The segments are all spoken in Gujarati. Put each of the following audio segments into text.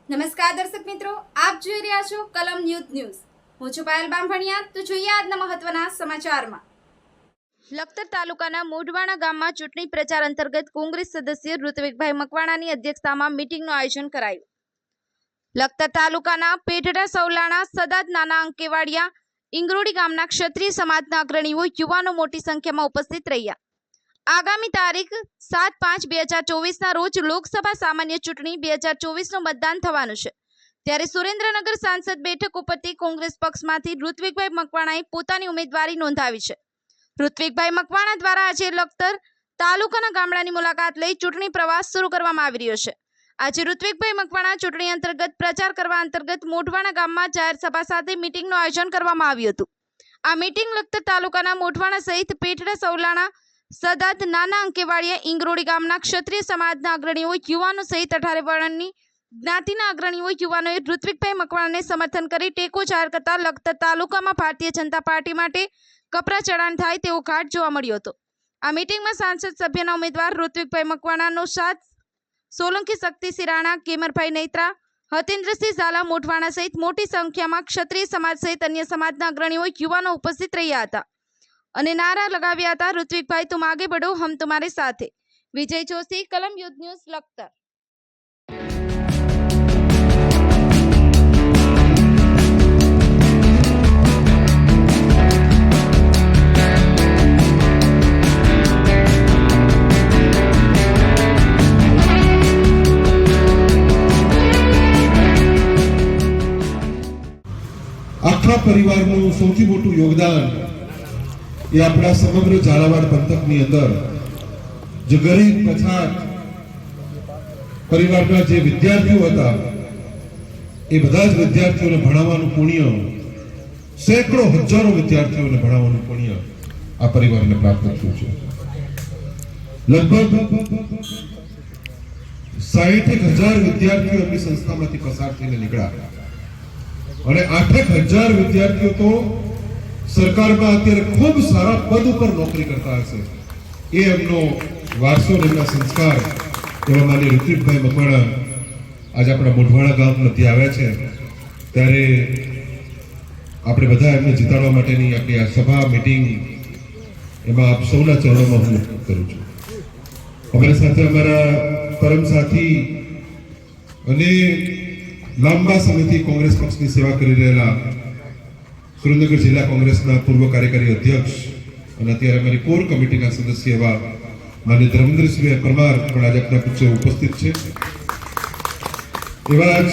નમસ્કાર દર્શક મિત્રો, આપ જોઈ રહ્યા છો કલમ ન્યૂઝ। હું છું પાયલ બામભણિયા। તો જોઈએ આજના મહત્વના સમાચારમાં। લખતર તાલુકાના મોઢવાણા ગામમાં ચૂંટણી પ્રચાર અંતર્ગત કોંગ્રેસ સદસ્ય ઋત્વિકભાઈ મકવાણાની અધ્યક્ષતામાં મીટિંગનું આયોજન કરાયું। લખતર તાલુકાના પેઢડા સૌલાણા સદાદ નાના અંકેવાડિયા ઇંગરોડી ગામના ક્ષત્રિય સમાજના અગ્રણીઓ યુવાનો મોટી સંખ્યામાં ઉપસ્થિત રહ્યા। આગામી તારીખ 7/5/2024 રોજ લોકસભા સામાન્ય ચૂંટણી 2024નું મતદાન થવાનું છે। ત્યારે સુરેન્દ્રનગર સાંસદ બેઠક ઉપરથી કોંગ્રેસ પક્ષમાંથી ઋત્વિકભાઈ મકવાણાએ પોતાની ઉમેદવારી નોંધાવી છે। ઋત્વિકભાઈ મકવાણા દ્વારા આજે લખતર તાલુકાના ગામડાની મુલાકાત લઈ ચૂંટણી પ્રવાસ શરૂ કરવામાં આવી રહ્યો છે। આજે ઋત્વિકભાઈ મકવાણા ચૂંટણી અંતર્ગત પ્રચાર કરવા અંતર્ગત મોઢવાણા ગામમાં જાહેર સભા સાથે મીટિંગનું આયોજન કરવામાં આવ્યું હતું। આ મીટિંગ લખતર તાલુકાના મોઢવાણા સહિત પેઢડા સૌલાણા સદાદ નાના અંકેવાડિયા ઇંગરોડી ગામના ક્ષત્રિય સમાજના અગ્રણીઓ યુવાનો સહિત 18 વર્ણની જ્ઞાતિના અગ્રણીઓ યુવાનોએ ઋત્વિકભાઈ મકવાણાને સમર્થન કરી ટેકો જાહેર કરતા લખતર તાલુકામાં ભારતીય જનતા પાર્ટી માટે કપરા ચડાણ થાય તેવો ઘાટ જોવા મળ્યો હતો। આ મીટિંગમાં સાંસદ સભ્યના ઉમેદવાર ઋત્વિકભાઈ મકવાણાનો સાથ સોલંકી શક્તિસિંહ રાણા, કેમરભાઈ નૈત્રા, હતેન્દ્રસિંહ ઝાલા મોઢવાણા સહિત મોટી સંખ્યામાં ક્ષત્રિય સમાજ સહિત અન્ય સમાજના અગ્રણીઓ યુવાનો ઉપસ્થિત રહ્યા હતા અને નારા લગાવ્યા હતા। ऋत्विकभाई तुम आगे बढ़ो, हम तुम्हारे साथ हैं। विजय जोशी, कलम युद्ध न्यूज, लखतर। આખા પરિવારનું સૌથી મોટું યોગદાન એ આપણા સમગ્ર ઝાલાવાડ પંથકની અંદર જે ગરીબ પછાત પરિવારના જે વિદ્યાર્થીઓ હતા એ બધા જ વિદ્યાર્થીઓને ભણાવવાનું પુણ્ય, સેંકડો હજારો વિદ્યાર્થીઓને ભણાવવાનું પુણ્ય આ પરિવારને પ્રાપ્ત થયું છે। લગભગ 60,000 વિદ્યાર્થીઓ એમની સંસ્થામાંથી પસાર થઈને નીકળ્યા અને 8,000 વિદ્યાર્થીઓ તો સરકારમાં અત્યારે ખૂબ સારા પદ ઉપર નોકરી કરતા હશે। એ એમનો વારસો, એમના સંસ્કાર એવા માની ઋત્વિકભાઈ મકવાણા આજે આપણા મોઢવાણા ગામ મધ્ય આવ્યા છે। ત્યારે આપણે બધા એમને જીતાડવા માટેની આપણી આ સભા મીટિંગ એમાં આપ સૌના ચરણોમાં હું કરું છું। અમારી સાથે અમારા પરમ સાથી અને લાંબા સમયથી કોંગ્રેસ પક્ષની સેવા કરી રહેલા સુરેન્દ્રનગર જિલ્લા કોંગ્રેસના પૂર્વ કાર્યકારી અધ્યક્ષ અને અત્યારે અમારી કોર કમિટીના સદસ્ય એવા માન્ય ધર્મેન્દ્રસિંહ પરમાર પણ આજે આપણા પૂછે ઉપસ્થિત છે। એવા જ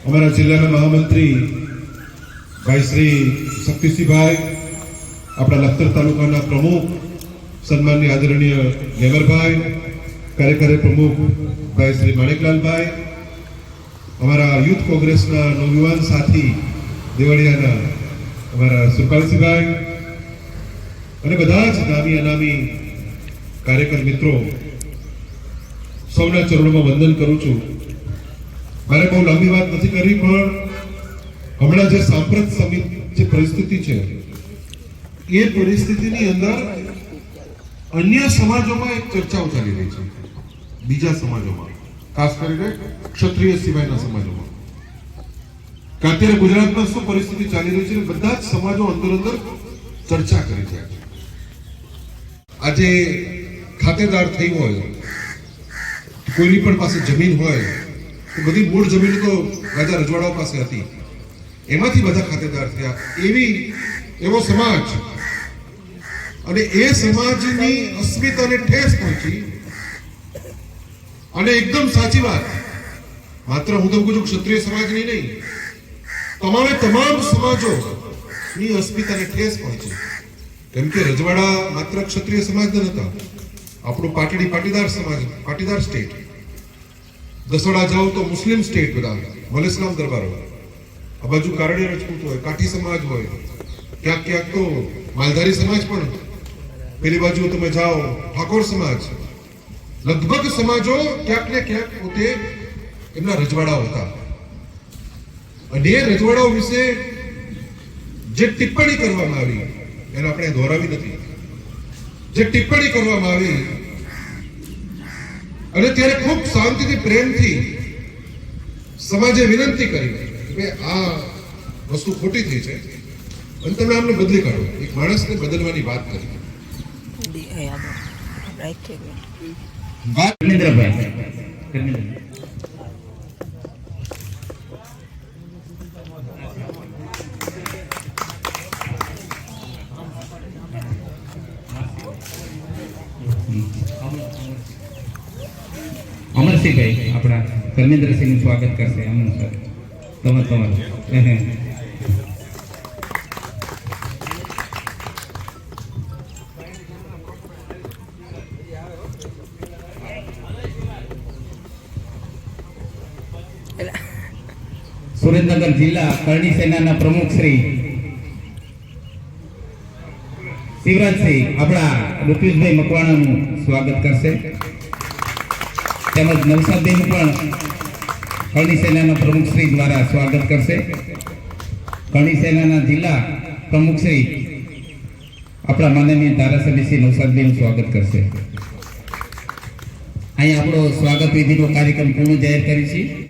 અમારા જિલ્લાના મહામંત્રી ભાઈ શ્રી શક્તિસિંહભાઈ, આપણા લખતર તાલુકાના પ્રમુખ સન્માનની આદરણીય ગેમરભાઈ, કાર્યકારી પ્રમુખ ભાઈ શ્રી માણેકલાલભાઈ, અમારા યુથ કોંગ્રેસના નવયુવાન સાથી દેવળિયાના અમારા સુરપાલસિંહભાઈ અને બધા જ નામી અનામી કાર્યકર મિત્રો, સૌના ચરણોમાં વંદન કરું છું। મારે બહુ લાંબી વાત નથી કરવી, પણ હમણાં જે સાંપ્રત સમિત જે પરિસ્થિતિ છે એ પરિસ્થિતિની અંદર અન્ય સમાજોમાં એક ચર્ચાઓ ચાલી રહી છે, બીજા સમાજોમાં, ખાસ કરીને ક્ષત્રિય સિવાયના સમાજોમાં, કે અત્યારે ગુજરાતમાં શું પરિસ્થિતિ ચાલી રહી છે, બધા જ સમાજો અંદર અંદર ચર્ચા કરી રહ્યા છે। આજે ખાતેદાર થઈ હોય, કોઈની પણ પાસે જમીન હોય તો બધી મૂળ જમીન તો રાજા રજવાડાઓ પાસે હતી, એમાંથી બધા ખાતેદાર થયા, એવો સમાજ અને એ સમાજની અસ્મિતાને ઠેસ પહોંચી। અને એકદમ સાચી વાત, માત્ર હું તો કહું છું ક્ષત્રિય સમાજની નહીં, તમામ સમાજોની અસ્મિતાને ઠેસ પહોંચી। કેમ કે રજવાડા માત્ર ક્ષત્રિય સમાજ ન હતા, આપણું પાટીદાર સમાજ, પાટીદાર સ્ટેટ, દસોડા જાઓ તો મુસ્લિમ સ્ટેટ, બધા મલેસ્લામ દરબાર હોય, આ બાજુ કારણિયા રજપૂત હોય, કાઠી સમાજ હોય, ક્યાંક ક્યાંક તો માલધારી સમાજ પણ, પેલી બાજુ તમે જાઓ ઠાકોર સમાજ, લગભગ સમાજો ક્યાંક ને ક્યાંક પોતે એમના રજવાડાઓ હતા। અને એ રજવાડાઓ વિશે જે ટિપ્પણી કરવામાં આવી એને આપણે દોહરાવી નથી, જે ટિપ્પણી કરવામાં આવી અને ત્યારે ખૂબ શાંતિથી પ્રેમથી સમાજે વિનંતી કરી કે આ વસ્તુ ખોટી થઈ છે અને તમે આમને બદલી કાઢો. એક માણસને બદલવાની વાત કરી. અમરસિંહભાઈ આપણા ધર્મેન્દ્રસિંહનું સ્વાગત કરશે. અમર સર તમારું સુરેન્દ્રનગર જિલ્લા કરણી સેનાના પ્રમુખ શ્રી શિવરાજસિંહ આપણા ઋત્વિજભાઈ મકવાણાનું સ્વાગત કરશે. તેમજ નવસાદભાઈનું પણ કરણી સેનાના પ્રમુખ શ્રી દ્વારા સ્વાગત કરશે. કરણી સેનાના જિલ્લા પ્રમુખ શ્રી આપણા માનનીય ધારાસભ્ય શ્રી નવસાદભાઈનું સ્વાગત કરશે. અહીં આપણો સ્વાગત વિધિનો કાર્યક્રમ પૂર્ણ જાહેર કરી છે.